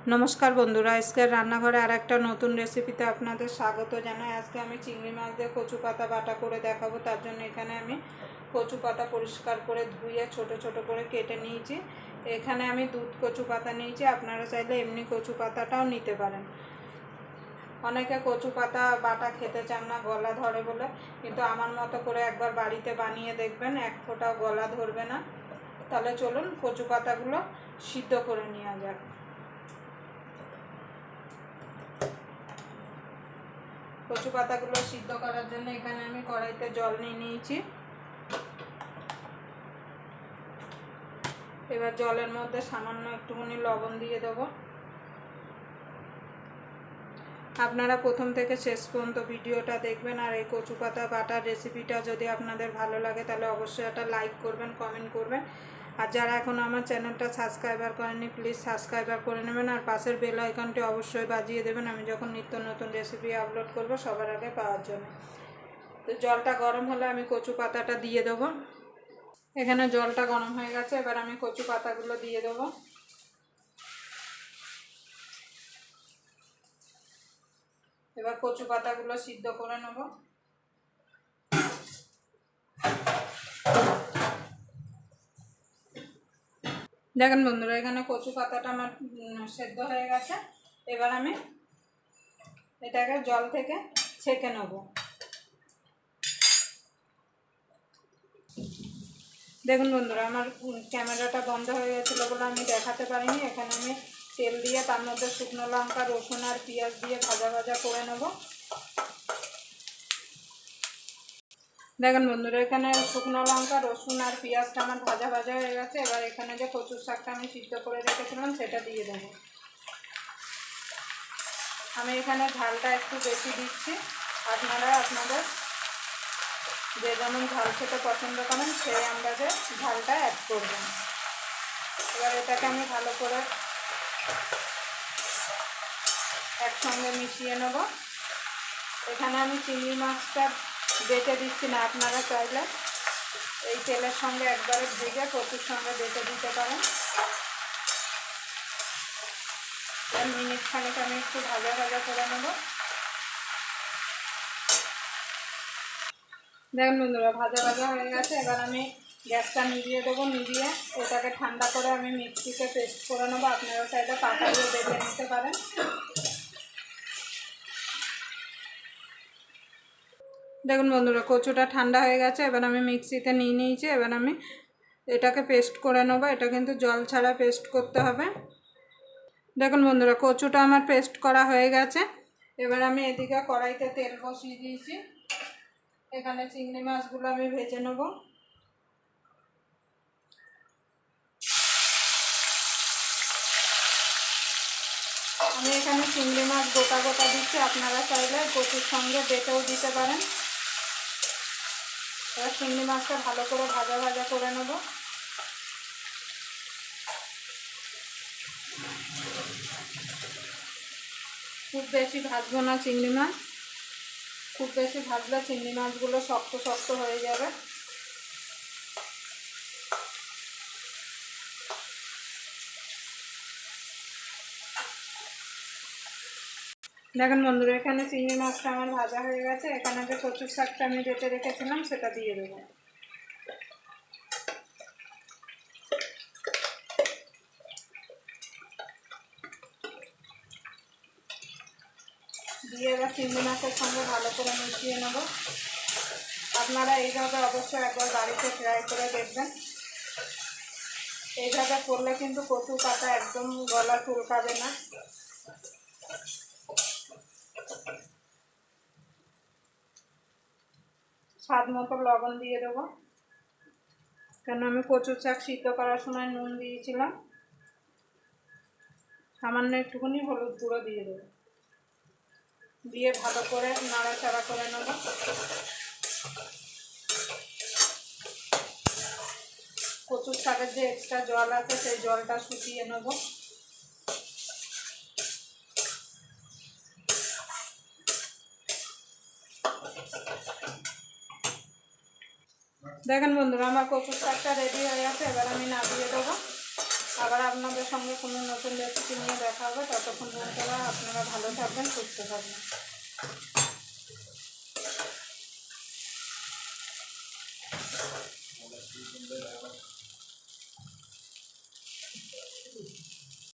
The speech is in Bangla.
नमस्कार बंधुरा आजके रान्नाघरे और एक नतून रेसिपिते आपनादेर स्वागत जानाई। आज के आमी चिंगड़ी माछ दिये कचु पाता बाटा करे देखाबो। तार जोन्नो एखाने आमी कचु पाता परिष्कार करे धुए छोटो छोटो करे केटे निয়েছি। एखाने आमी दूध कचु पाता निয়েছি, आपनारा चाइले एमनि कचु पाताटाओ निते पारेन। अनेके कचु पाता बाटा खेते चान ना गला धरे बोले, किन्तु आमार मतो करे एकबार बाड़ीते बानिये देखबेन, एक फोঁটাও गला धरबे ना। ताहले चलुन कचु पातागुलो सिद्ध करे नेওয়া যাক। कचु पातागुलो सिद्ध करार जन्य एखाने आमी कड़ाईते जल निয়ে নিয়েছি। एबार जलेर मध्य सामान्य एकटुखानि लवण दिए देब। आपनारा प्रथम थेके शेष पर्यन्त भिडियोटा देखबेन और এই कचु पाता बाटार रेसिपिटा यदि आपनादेर भालो लागे ताहले अवश्यई एटा लाइक करबेन, कमेंट करबेन। और যারা এখনো আমার চ্যানেলটা সাবস্ক্রাইবার করেননি প্লিজ সাবস্ক্রাইবার করে নেবেন আর পাশের বেল আইকনটি অবশ্যই বাজিয়ে দেবেন আমি যখন নিত্য নতুন রেসিপি আপলোড করব সবার আগে পাওয়ার জন্য। তো জলটা গরম হলে আমি কচু পাতাটা দিয়ে দেব। এখানে জলটা গরম হয়ে গেছে, এবার আমি কচু পাতাগুলো দিয়ে দেব। এবার কচু পাতাগুলো সিদ্ধ করে নেব। দেখেন বন্ধুরা এখানে কচু পাতাটা আমার সেদ্ধ হয়ে গেছে। এবার আমি এটাকে জল থেকে ছেঁকে নেব। দেখুন বন্ধুরা আমার ক্যামেরাটা বন্ধ হয়ে গেছিল বলে আমি দেখাতে পারিনি। এখানে আমি তেল দিয়ে তার মধ্যে শুকনো লঙ্কা রসুন আর পেঁয়াজ দিয়ে ভাজা ভাজা করে নেব। দেখেন বন্ধুরা এখানে শুকনো লঙ্কা রসুন আর পেঁয়াজটা আমার ভাজা ভাজা হয়ে গেছে। এবার এখানে যে কচুর শাকটা আমি সিদ্ধ করে রেখেছিলাম সেটা দিয়ে দেবো। আমি এখানে ঝালটা একটু বেশি দিচ্ছি, আপনারা আপনাদের যে যেমন ঝাল খেতে পছন্দ করেন সেই আন্দাজে ঝালটা অ্যাড করবেন। এবার এটাকে আমি ভালো করে একসঙ্গে মিশিয়ে নেব। এখানে আমি চিংড়ি মাছটা বেটে দিচ্ছি না, আপনারা চাইলে এই তেলের সঙ্গে একবারে ভেজে কচুর সঙ্গে বেটে দিতে পারেন। মিনিট খানেক আমি একটু ভাজা ভাজা করে নেব। দেখুন বন্ধুরা ভাজা ভাজা হয়ে গেছে। এবার আমি গ্যাসটা নিভিয়ে দেবো। নিভিয়ে এটাকে ঠান্ডা করে আমি মিক্সিতে পেস্ট করে নেবো। আপনারা চাইলে পাতা দিয়ে বেটে নিতে পারেন। দেখুন বন্ধুরা কচুটা ঠান্ডা হয়ে গেছে, এবার আমি মিক্সিতে নিয়ে নিয়েছি। এবার আমি এটাকে পেস্ট করে নেবো। এটা কিন্তু জল ছাড়া পেস্ট করতে হবে। দেখুন বন্ধুরা কচুটা আমার পেস্ট করা হয়ে গেছে। এবার আমি এদিকে কড়াইতে তেল বসিয়ে দিয়েছি। এখানে চিংড়ি মাছগুলো আমি ভেজে নেব। আমি এখানে চিংড়ি মাছ গোটা গোটা দিচ্ছি, আপনারা চাইলে কচুর সঙ্গে বেটেও দিতে পারেন। এবার চিংড়ি মাছটা ভালো করে ভাজা ভাজা করে নেব। খুব বেশি ভাজবো না চিংড়ি মাছ, খুব বেশি ভাজলে চিংড়ি মাছগুলো শক্ত শক্ত হয়ে যাবে। দেখুন বন্ধুরা এখানে চিংড়ি মাছটা আমার ভাজা হয়ে গেছে। এখানে যে কচুর শাকটা আমি বেটে রেখেছিলাম সেটা দিয়ে দেবো। দিয়ে এবার চিংড়ি মাছের সঙ্গে ভালো করে মিশিয়ে নেব। আপনারা এইভাবে অবশ্যই একবার বাড়িতে ট্রাই করে দেখবেন। এইভাবে করলে কিন্তু কচু পাতা একদম গলা চুলকাবে না। স্বাদ মতো লবণ দিয়ে দেবো, কেন আমি কচুর শাক সিদ্ধ করার সময় নুন দিয়েছিলাম। সামান্য একটুখানি হলুদ গুঁড়ো দিয়ে দেবো। দিয়ে ভালো করে নাড়াচাড়া করে নেব। কচুর শাকের যে এক্সট্রা জল আছে সেই জলটা শুকিয়ে নেব। দেখেন বন্ধুরা আমার কচুর শাকটা রেডি হয়ে গেছে। এবার আমি নামিয়ে দেবো। আবার আপনাদের সঙ্গে কোনো নতুন রেসিপি নিয়ে দেখা হবে। ততক্ষণ বন্ধুরা আপনারা ভালো থাকবেন, সুস্থ থাকবেন।